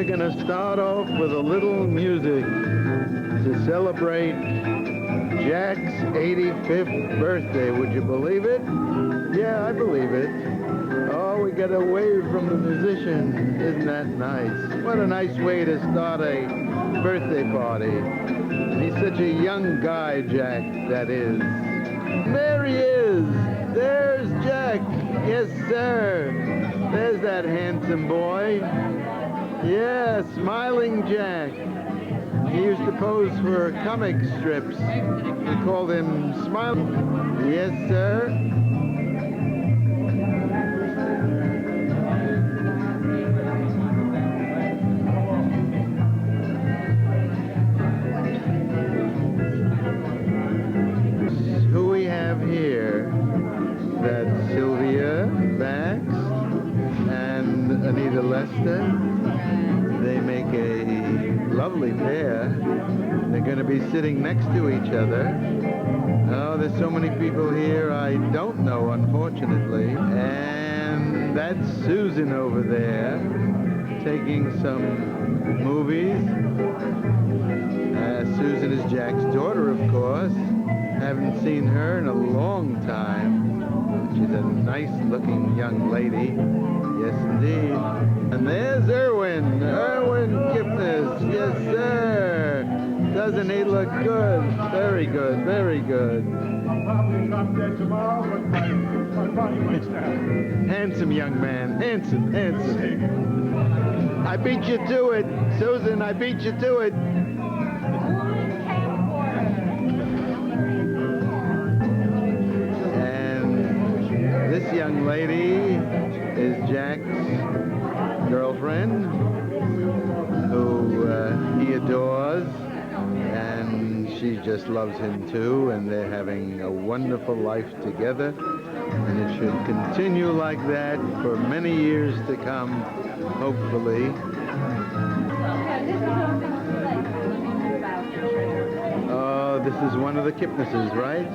going to start off with a little music to celebrate Jack's 85th birthday. Would you believe it? Yeah, I believe it. Oh, we got a wave from the musician. Isn't that nice? What a nice way to start a birthday party. And he's such a young guy, Jack, that is. There he is. There's Jack. Yes, sir. There's that handsome boy. Yeah, smiling Jack. He used to pose for comic strips. We called him Smiling. Yes, sir. Who we have here? That's Sylvia Bax and Anita Lester. They make a lovely pair. They're going to be sitting next to each other. Oh, there's so many people here I don't know, unfortunately. And that's Susan over there, taking some movies. Susan is Jack's daughter, of course. Haven't seen her in a long time. She's a nice-looking young lady. Yes, indeed. And there's Erwin. Erwin Kipnis. Yes, sir. Doesn't he look good? Very good, very good. I'll probably drop dead tomorrow, but my body weighs down. Handsome young man. Handsome, handsome. I beat you to it. Susan, I beat you to it. This young lady is Jack's girlfriend, who he adores, and she just loves him too, and they're having a wonderful life together, and it should continue like that for many years to come, hopefully. Oh, this is one of the Kipnises, right?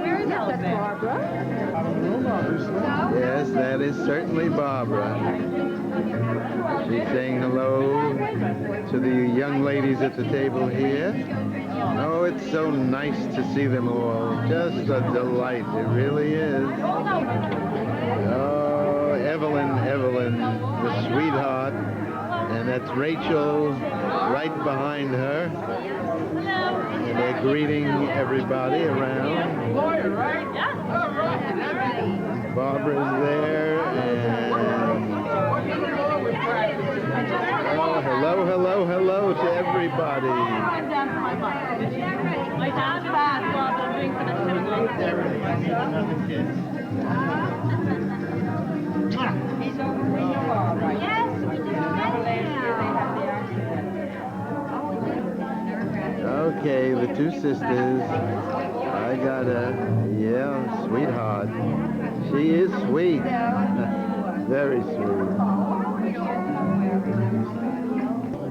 Where is that, Barbara? Yes, that is certainly Barbara. She's saying hello to the young ladies at the table here. Oh, it's so nice to see them all. Just a delight. It really is. Oh, Evelyn, the sweetheart. And that's Rachel right behind her. And they're greeting everybody around. Lawyer, right? Yeah. Barbara's there, and oh, hello to everybody. My dad's bad while I'm doing for the He's over where you are, right? Yes, we just Okay, the two sisters. I got a, sweetheart. She is sweet. Very sweet.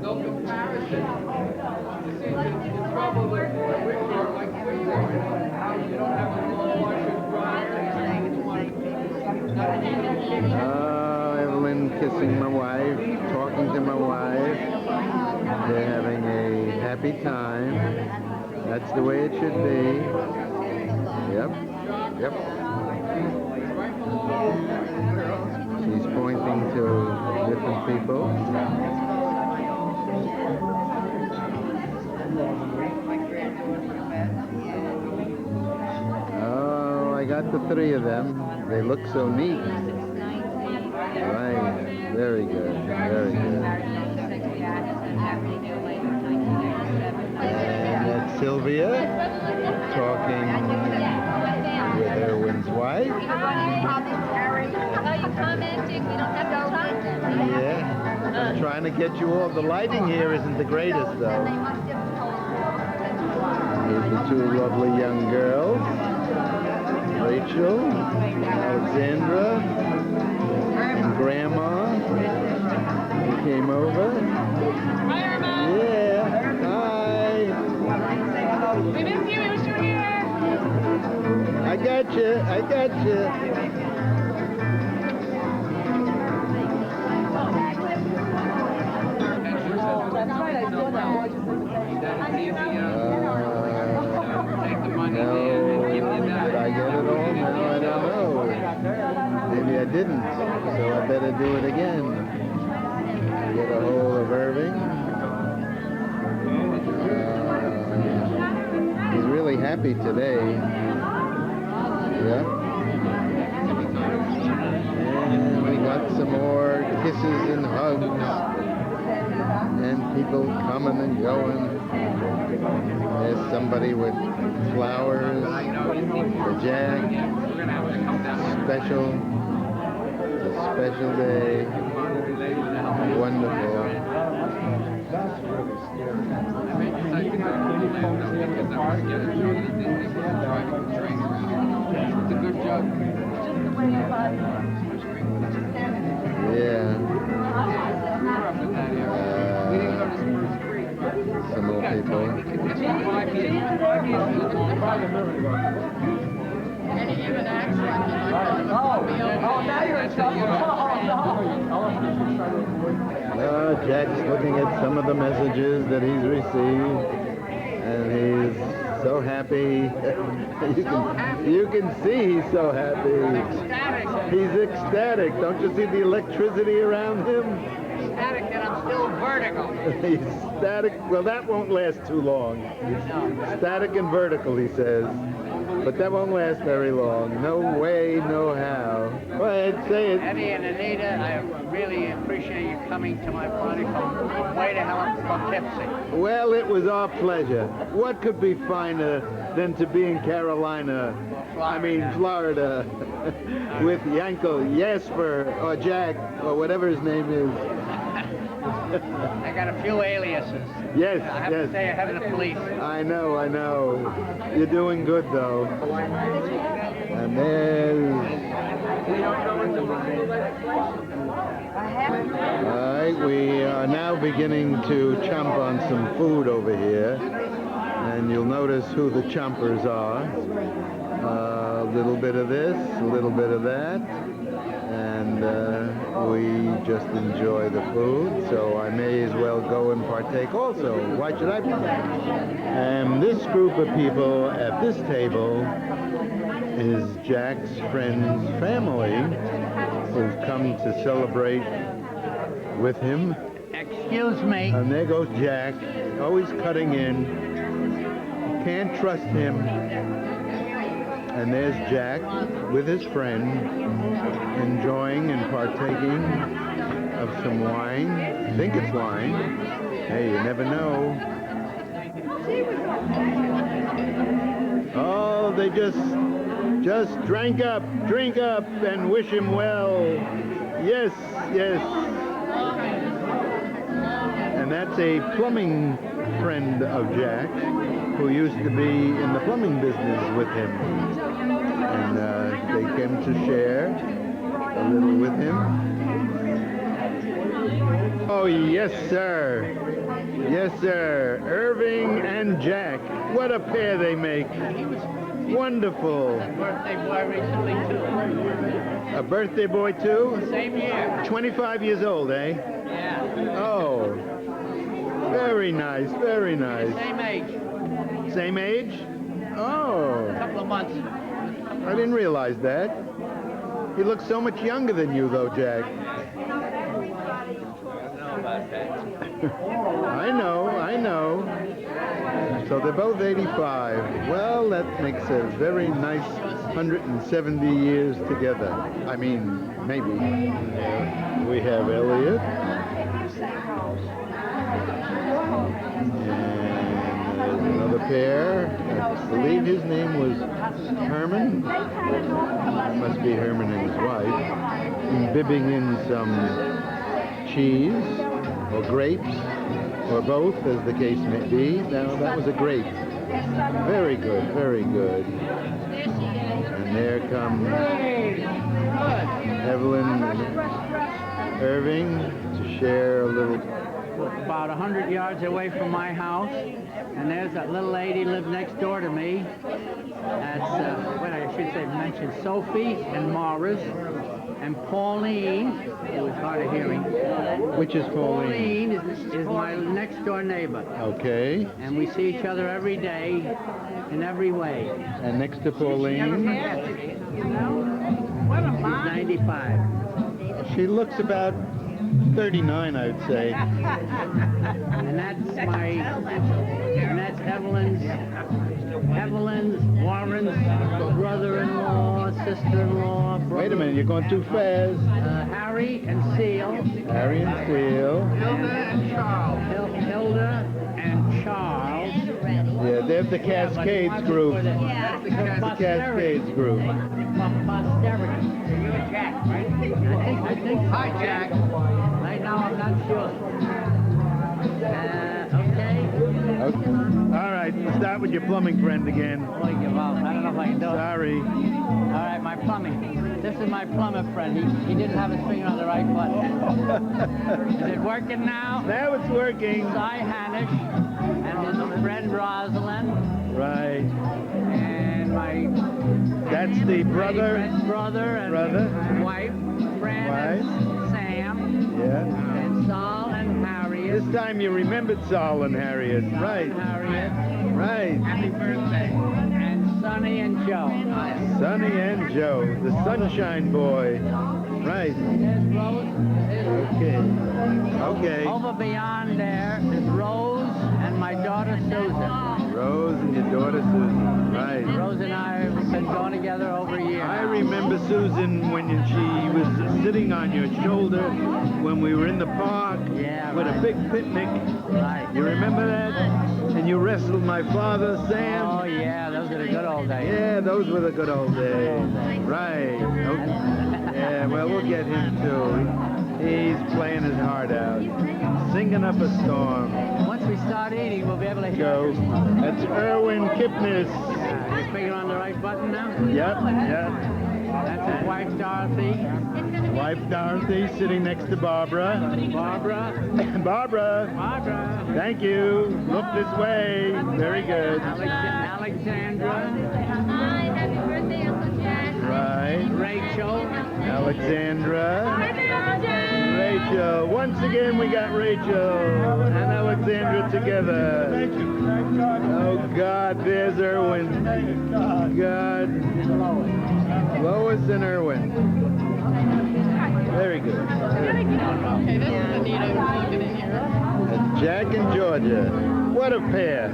No comparison. You see, the trouble with Victor, like Victor, you don't have a long washer dryer. Oh, Evelyn kissing my wife, talking to my wife. They're having a happy time. That's the way it should be. Yep. She's pointing to different people. Oh, I got the three of them. They look so neat. Right. Very good. Very good. And that's Sylvia talking with Erwin's wife. Oh, you commenting? We don't have to talk then. Yeah. I'm trying to get you all. The lighting here isn't the greatest, though. Here's the two lovely young girls. Rachel, Alexandra, and Grandma. Who came over. Hi, Irma. Yeah. Hi. We miss you. We wish you were here. I got you. I didn't, so I better do it again. Get a hold of Irving. He's really happy today. Yep. And we got some more kisses and hugs. And people coming and going. There's somebody with flowers for Jack. Special. It's a special day. Wonderful. It's a good job. Yeah. Some more people. And he even acts like he might now you're in trouble. Jack's looking at some of the messages that he's received, and he's so happy. You can see he's so happy. He's ecstatic. Don't you see the electricity around him? ecstatic that I'm still vertical. He's static. Well, that won't last too long. Static and vertical, he says. But that won't last very long. No way, no how. Go ahead, say it. Eddie and Anita, I really appreciate you coming to my party from way to hell from Poughkeepsie. Well, it was our pleasure. What could be finer than to be in Carolina, Florida, with Yankel, Jasper, or Jack, or whatever his name is. I got a few aliases. Yes, I have to stay ahead of the police. I know. You're doing good, though. And there's... All right, we are now beginning to chomp on some food over here. And you'll notice who the chompers are. A little bit of this, a little bit of that. And we just enjoy the food, so I may as well go and partake also. Why should I? And this group of people at this table is Jack's friend's family who've come to celebrate with him. Excuse me. And there goes Jack, always cutting in. Can't trust him. And there's Jack with his friend, enjoying and partaking of some wine. I think it's wine. Hey, you never know. Oh, they just drink up, and wish him well. Yes. And that's a plumbing friend of Jack's who used to be in the plumbing business with him. And they came to share a little with him. Oh, yes, sir. Yes, sir. Irving and Jack. What a pair they make. Wonderful. Birthday boy recently, too. A birthday boy, too? Same year. 25 years old, eh? Yeah. Oh. Very nice, very nice. Same age. Same age? Oh. A couple of months. I didn't realize that. He looks so much younger than you, though, Jack. I know. So they're both 85. Well, that makes a very nice 170 years together. I mean, maybe. We have Elliot. And there's another pair. I believe his name was Herman. Must be Herman and his wife. Bibbing in some cheese or grapes or both, as the case may be. Now, that was a grape. Very good, very good. And there comes Evelyn and Irving to share a little. About 100 yards away from my house, and there's that little lady lives next door to me. That's, I should say, mention Sophie and Morris, and Pauline, who is hard of hearing. Which is Pauline? Pauline is my next door neighbor. Okay. And we see each other every day in every way. And next to Pauline? She's 90 85. She looks about 39, I'd say. And that's Evelyn's, Warren's brother-in-law, sister-in-law. Wait a minute, you're going too fast. Harry and Seal. Harry and Seal. Hilda and Charles. Yeah, they're the Cascades group. That's the Cascades group. Posterity. You're Jack, right? I think. Hi, Jack. Right now, I'm not sure. Okay. All right, start with your plumbing friend again. I don't know if I can do it. Sorry. All right, my plumbing. This is my plumber friend. He didn't have his finger on the right button. Is it working now? Now it's working. Cy Hanisch and his friend Rosalind. Right. And my That's the brother. brother and wife, Fran and Sam. Yeah. And Saul and Harriet. This time you remembered Saul and Harriet. Right. Harriet. Right. Happy birthday. And Sonny and Joe. Sonny and Joe, the Sunshine Boy. Right. There's Rose. Okay. Okay. Over beyond there is Rose and my daughter Susan. Rose and your daughter Susan. Right. Rose and I have been going together over a year. I remember Susan when she was sitting on your shoulder when we were in the park with a big picnic. Right. You remember that? And you wrestled my father, Sam. Oh yeah, those are the good old days. Yeah, those were the good old days. Right. Okay. Yeah, well, we'll get him too. He's playing his heart out. Singing up a storm. Once we start eating, we'll be able to hear. Go. That's Erwin Kipnis. Your finger on the right button now? Yep. That's his wife Dorothy. Wife Dorothy sitting next to Barbara. Barbara. Barbara. Thank you. Look this way. Very good. Alexandra. Hi, happy birthday, Uncle Jack. Right. Rachel. Alexandra. Hi, Rachel. Once again, we got Rachel and Alexandra together. Thank you. Thank God. Oh, God, there's Erwin. God. Lois and Erwin. Very good. Okay, this is Anita looking in here. And Jack and Georgia. What a pair.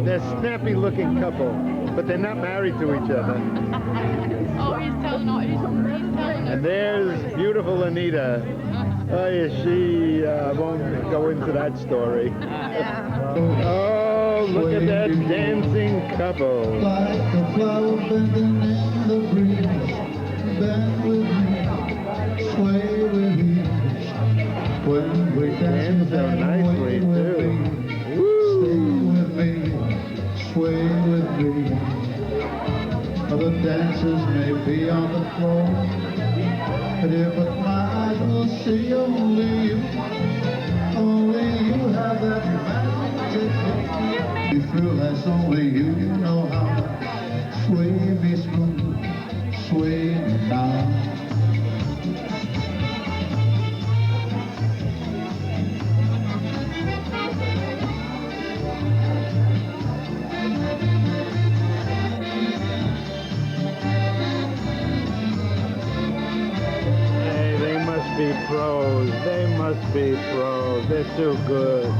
They're a snappy-looking couple, but they're not married to each other. Oh, he's telling us. And there's beautiful Anita. Oh, yeah, she won't go into that story. Oh, look at that dancing couple. Like a flower bending in the breeze, bend with me, sway with me, when we dance so nicely, too. stay with me, sway with me. Other dancers may be on the floor, but my eyes will see only you have that magic. Be through, that's only you know how. Sway me smooth, sway me down. Hey, they must be pros. They must be pros. They're too good.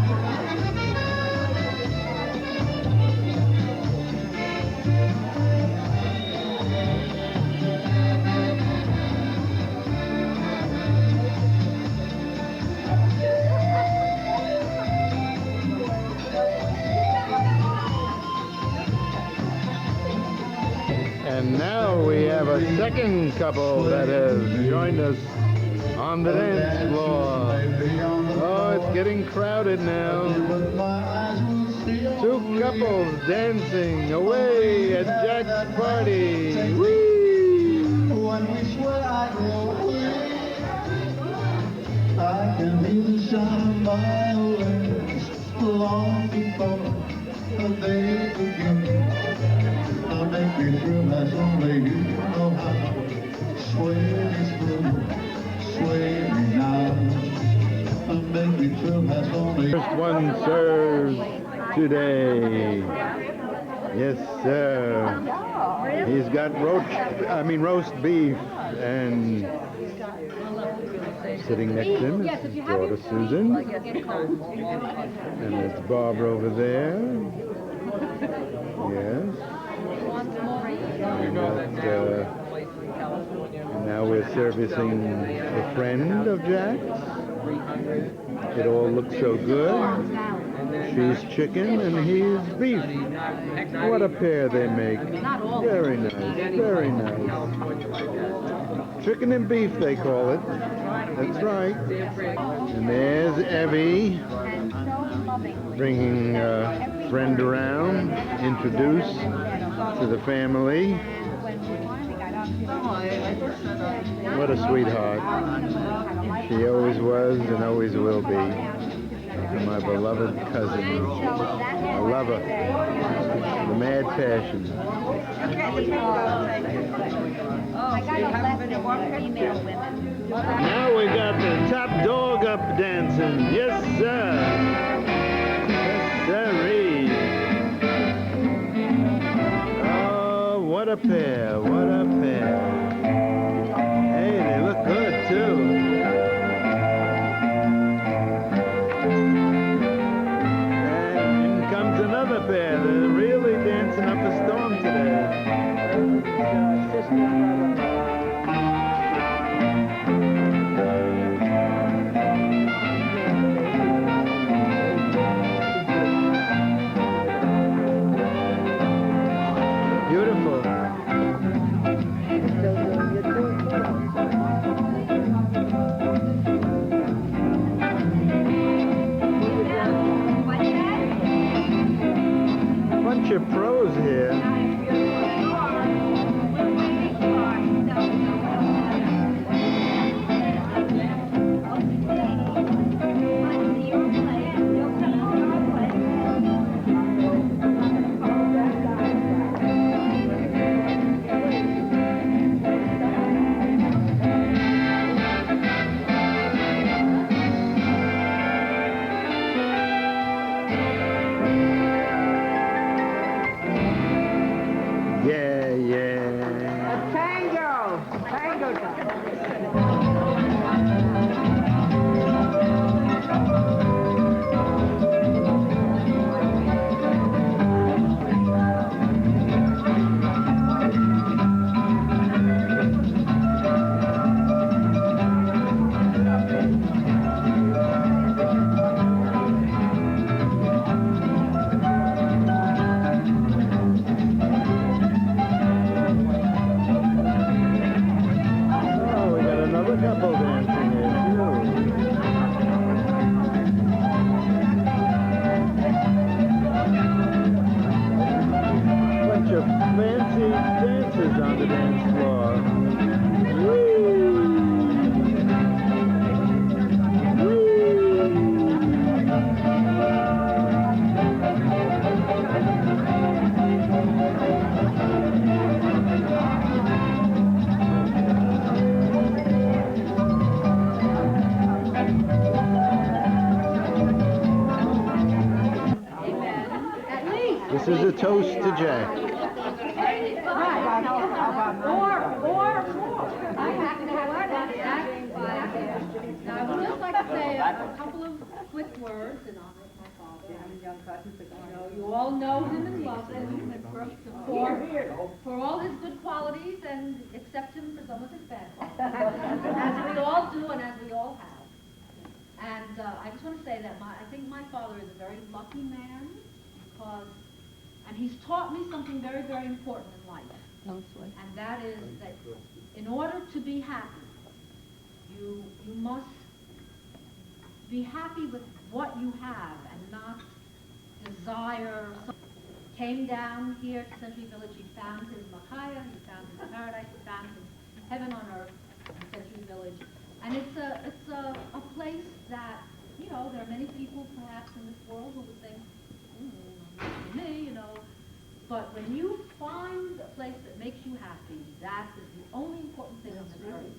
And now we have a second couple that has joined us on the dance floor. Oh, it's getting crowded now. Two couples dancing away at Jack's party. Whee! When we sway, I go away. I can hear the sound of violins long before they begin. I'll make me through, that's only you know how. Sway me smooth, sway me now. I'll make me through, that's only First one served today. Yes, sir. He's got roast beef And sitting next to him is his daughter Susan. And there's Barbara over there. Yes. And now we're servicing a friend of Jack's. It all looks so good. She's chicken and he's beef. What a pair they make. Very nice, very nice. Chicken and beef, they call it. That's right. And there's Evie bringing a friend around, introduce to the family. What a sweetheart. She always was and always will be. My beloved cousin. I love her. The mad passion. Now we got the top dog up dancing. Yes, sir. Yes, sirree. Oh, what a pair. What a pair. Hey, they look good, too. Another pair. They're really dancing up a storm today. Beautiful. Bunch of pros here. This is a toast to Jack. Now, I would just like to say a couple of quick words in honor of my father. You know, you all know him and love him for all his good qualities and accept him for some of his bad qualities, as we all do and as we all have. And I just want to say that I think my father is a very lucky man because, and he's taught me something very, very important in life. And that is that in order to be happy, you must be happy with what you have and not desire something. Came down here to Century Village, he found his Machaya, he found his paradise, he found his heaven on earth in Century Village. And it's a place that, you know, there are many people perhaps in this world who would think, me, you know, but when you find a place that makes you happy, that is the only important thing on this earth.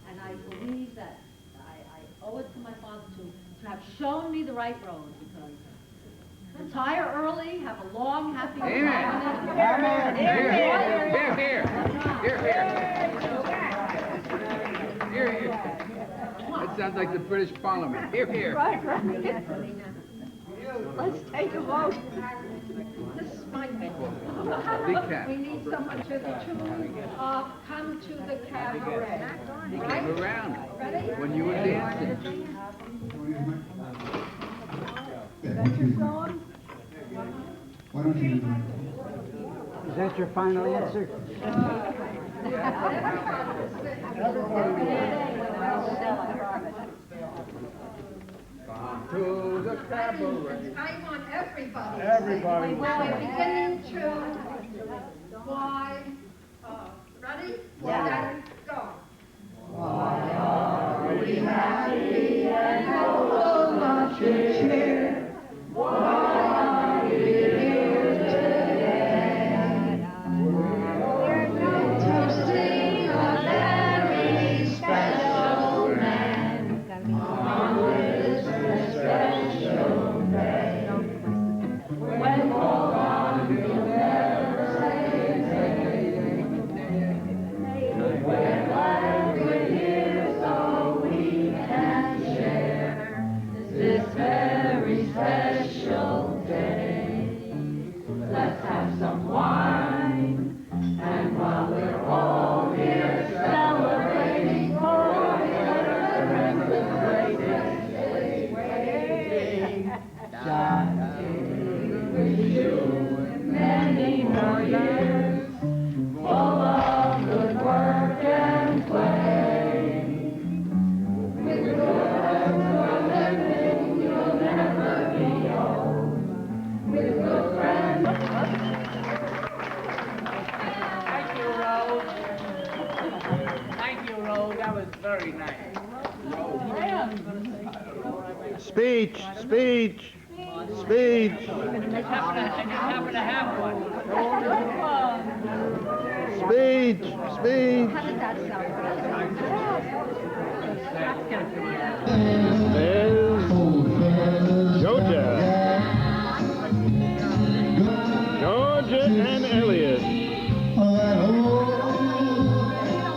And I believe that I owe it to my father to have shown me the right road, because retire early, have a long, happy retirement. Amen. Here, here, here, here, here. Sounds like the British Parliament. Here, here. Right, right. Let's take a vote. This is my bit. Big cat. We need someone to come to the cabaret. Right? Move around. Ready? When you were dancing. Is that your song? Why don't you? Is that your final answer? Come to the cabaret. I want everybody. Everybody. We're beginning to why. Ready? Yeah. Go. Thank you, Rose. That was very nice. Speech, speech, speech. Happen to have one. Speech, speech. How did that sound? There's Georgia. Georgia and Elliot.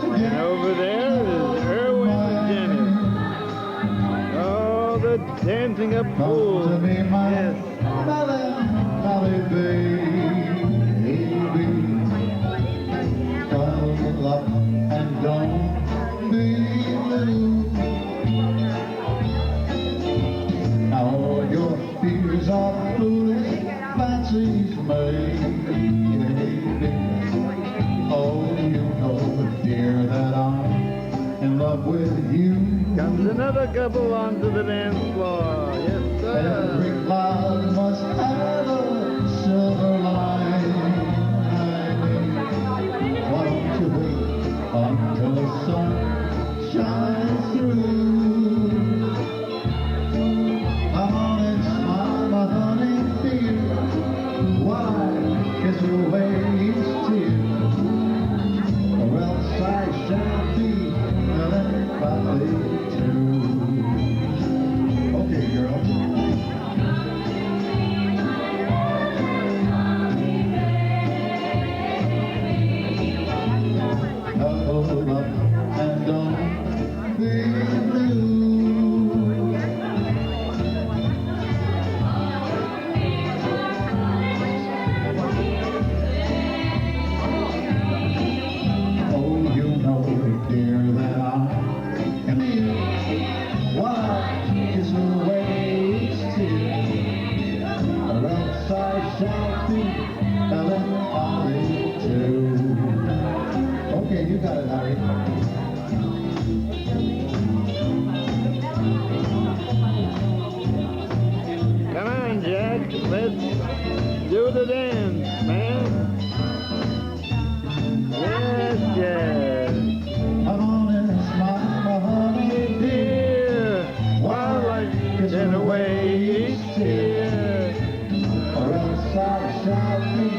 And over there is Erwin and Jenny. Oh, the dancing up pool. Yes. And don't be blue. Now all your fears are foolish fancies made. Oh, you know, dear, that I'm in love with you. Comes another couple onto the dance floor. Yes, Every sir. cloud must have a silver lining. Why don't you wait until the sun shines through? Come on and smile, my honey dear. Why kiss away each tear? Or else I shall be melancholy too. Okay, girl. Hold up and don't be blue. Oh, you know, dear, that I am you. Why is away each tear? Or else I shall be melancholy too. Okay, you got it, Harry. Come on, Jack. Let's do the dance, man. Yes, yes. Come on and smile, my honey Dear, while I get away each tear. or else I shall be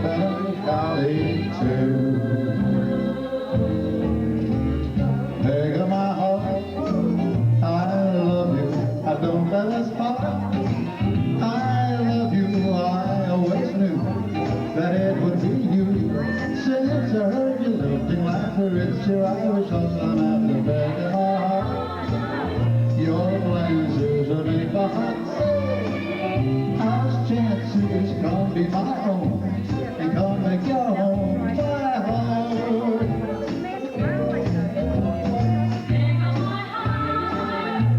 melancholy too. Take my heart, I love you. I don't let us part. I love you. I always knew that it would be you. Since I heard you lifting laughter, it's your Irish hustle I'm after. Breaking my heart, heart say, how's chances gonna be my own? And come make your home my heart.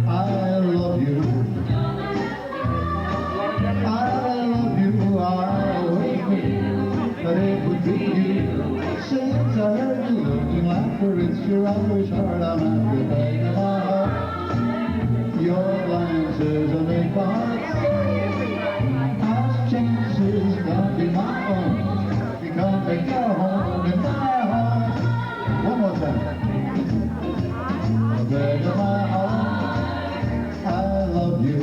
I love you. I love you. I always knew that it would be you. Since I heard you looking laughter, it's your Irish heart I'm after, baby, my heart. Your glances make my heart say, how's chances gonna be my own? Because make your home in my heart. One more time. Baby, my heart, I love you.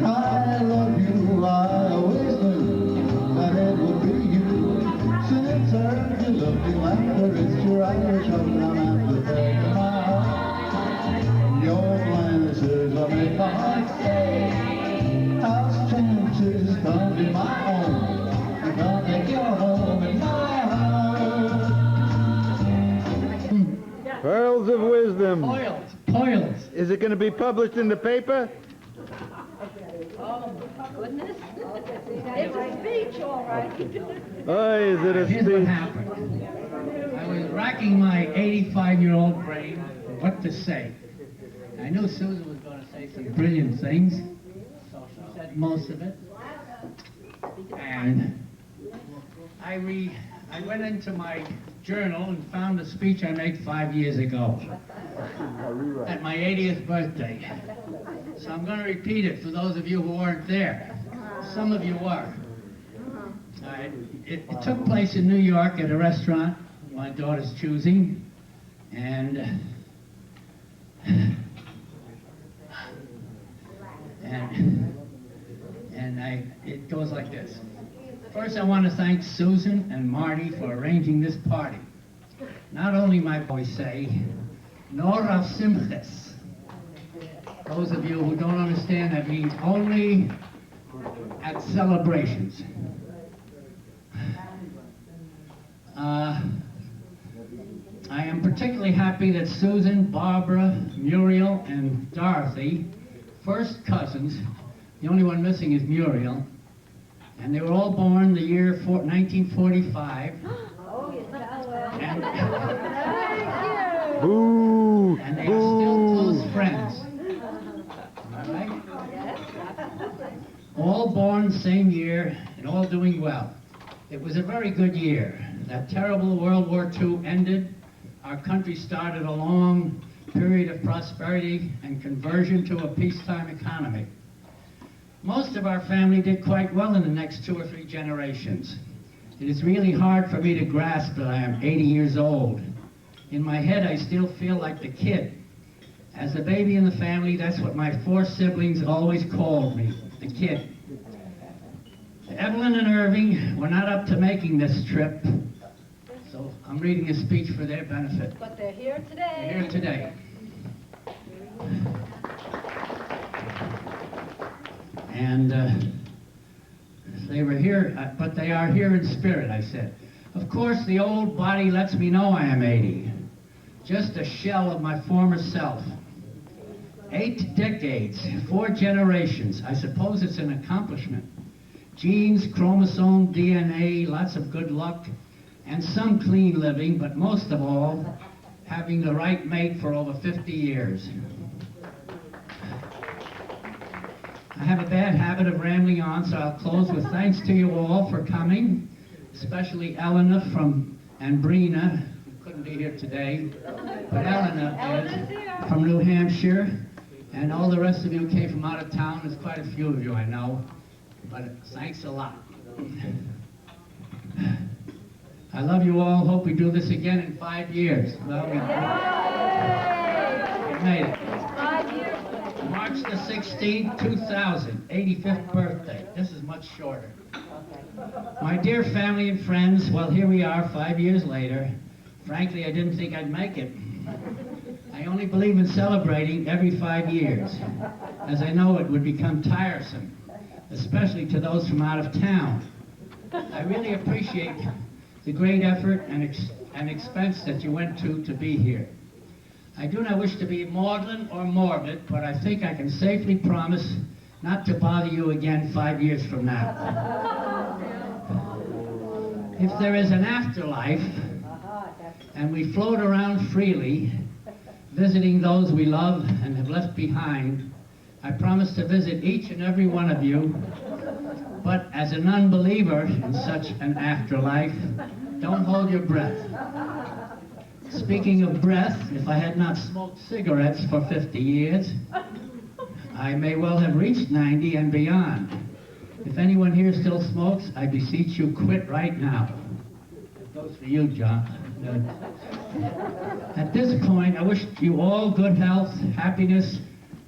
I love you. I always knew that it would be you. Since I heard you looking laughter, it's your Irish heart I'm after, baby, my heart. Your glances make my heart say, how's chances gonna be my own? You're gonna make your home in my heart. Pearls of wisdom. Toils. Is it going to be published in the paper? Goodness. It's a speech, all right. Oh, is it a Here's what speech? happened. I was racking my 85-year-old brain what to say. I knew Susan was going to say some brilliant things, so she said most of it. And I went into my journal and found a speech I made 5 years ago at my 80th birthday. So I'm going to repeat it for those of you who weren't there. Some of you were. It took place in New York at a restaurant my daughter's choosing, and it goes like this. First, I want to thank Susan and Marty for arranging this party. Not only, my boys say, nor of simchas. Those of you who don't understand, that means only at celebrations. I am particularly happy that Susan, Barbara, Muriel, and Dorothy, first cousins, the only one missing is Muriel, and they were all born the year 1945. Boo! And they are still close friends. All right? All born the same year and all doing well. It was a very good year. That terrible World War II ended. Our country started a long period of prosperity and conversion to a peacetime economy. Most of our family did quite well in the next 2 or 3 generations. It is really hard for me to grasp that I am 80 years old. In my head, I still feel like the kid. As the baby in the family, that's what my 4 siblings always called me, the kid. Evelyn and Irving were not up to making this trip, so I'm reading a speech for their benefit. But they're here today. They're here today. And they were here, but they are here in spirit, I said. Of course, the old body lets me know I am 80. Just a shell of my former self. 8 decades, 4 generations. I suppose it's an accomplishment. Genes, chromosome, DNA, lots of good luck, and some clean living, but most of all, having the right mate for over 50 years. I have a bad habit of rambling on, so I'll close with thanks to you all for coming, especially Eleanor and Brina, who couldn't be here today, but Eleanor is from New Hampshire, and all the rest of you came from out of town. There's quite a few of you, I know, but thanks a lot. I love you all. Hope we do this again in 5 years. Well, we made it. 5 years. March the 16th, 2000, 85th birthday. This is much shorter. My dear family and friends, well, here we are 5 years later. Frankly, I didn't think I'd make it. I only believe in celebrating every 5 years, as I know it would become tiresome, especially to those from out of town. I really appreciate the great effort and expense that you went to be here. I do not wish to be maudlin or morbid, but I think I can safely promise not to bother you again 5 years from now. If there is an afterlife, and we float around freely, visiting those we love and have left behind, I promise to visit each and every one of you, but as an unbeliever in such an afterlife, don't hold your breath. Speaking of breath, if I had not smoked cigarettes for 50 years, I may well have reached 90 and beyond. If anyone here still smokes, I beseech you, quit right now. That goes for you, John. At this point, I wish you all good health, happiness,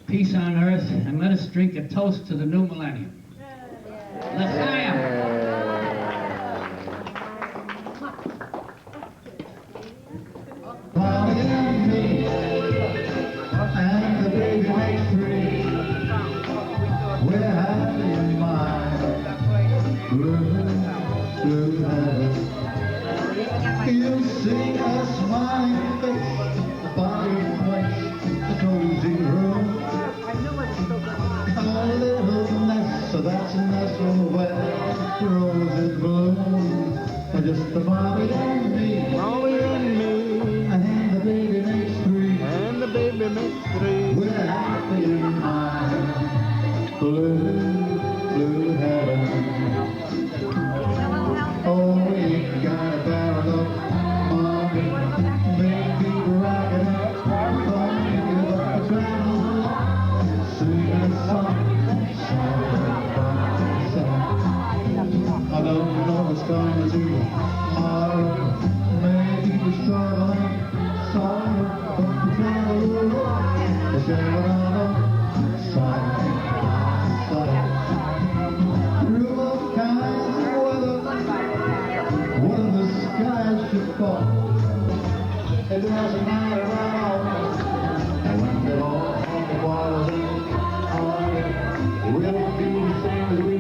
peace on earth, and let us drink a toast to the new millennium. L'chaim! Molly and me, and the baby makes three. We're happy in mind, blue, blue heaven. You see a smiling face, a body place, a cozy room. A little nest, so that's a nestle where roses bloom. Just the Molly and me. Molly and me. And the baby makes three. And the baby makes three. We're happy in mind, blue, blue heaven. Oh, we got a barrel of money, maybe rocking up, thinking about the travel, singing a song, I don't know what's coming tomorrow. Maybe we're struggling, sorrow, but we travel along. We're sailing on side by side. Through all kinds of weather, whether the sky should fall, it doesn't matter at all. And when they're all on the waters we'll be the same as we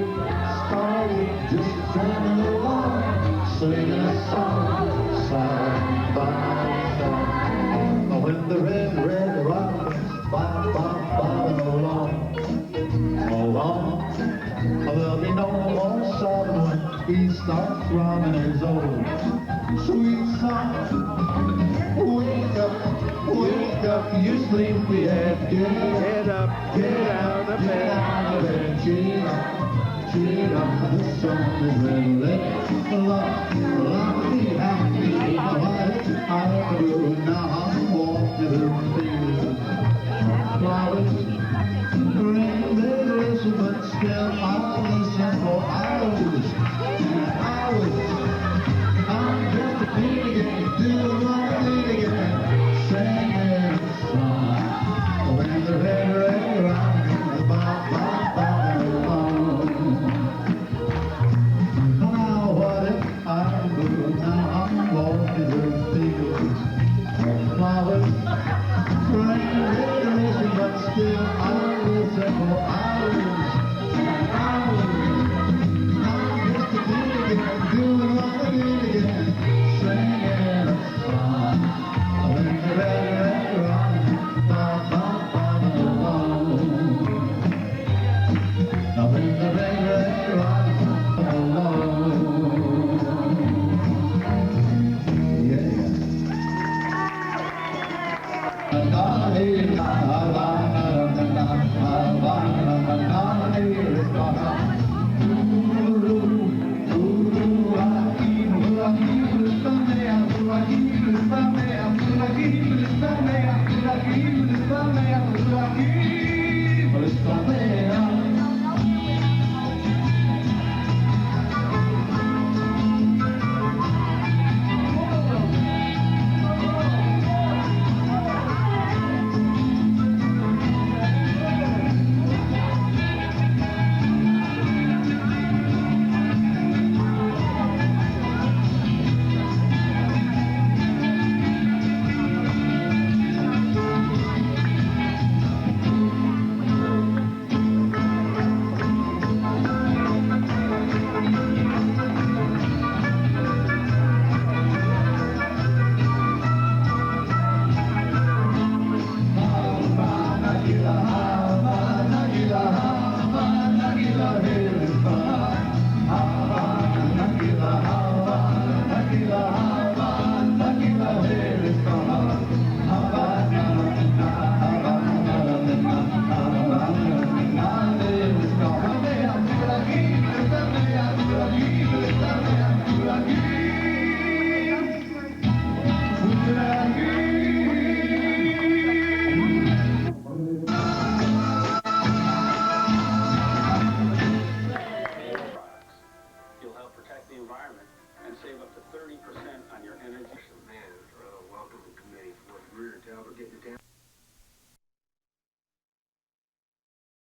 started, just drumming along, singing a song, side by side. When the red, red robins bob, bob, bobbing along, there'll be no more sobbing when he starts thrumming his old sweet song. Wake up, you sleepyhead, Get up, get out of bed. cheer up, the sun is red, let be happy, I'm blue, now I'm walking through the fields. Flowers, green, they listen, but still I'll listen for hours and hours. I'm just a kid again, doing what I did again, singing a song. When the red, red robins bob, bob, bobbing along. Now what if I'm blue? Now I'm walking through the fields of flowers. Rain, they listen, but still I'll listen for hours and hours. I'm just a kid again, doing what I did again, singing a song. When the red, red robins bob, bob, bobbing along. Now when the red, red robins bob along. Yeah. impact the environment and save up to 30% on your energy. Man, welcome to committee.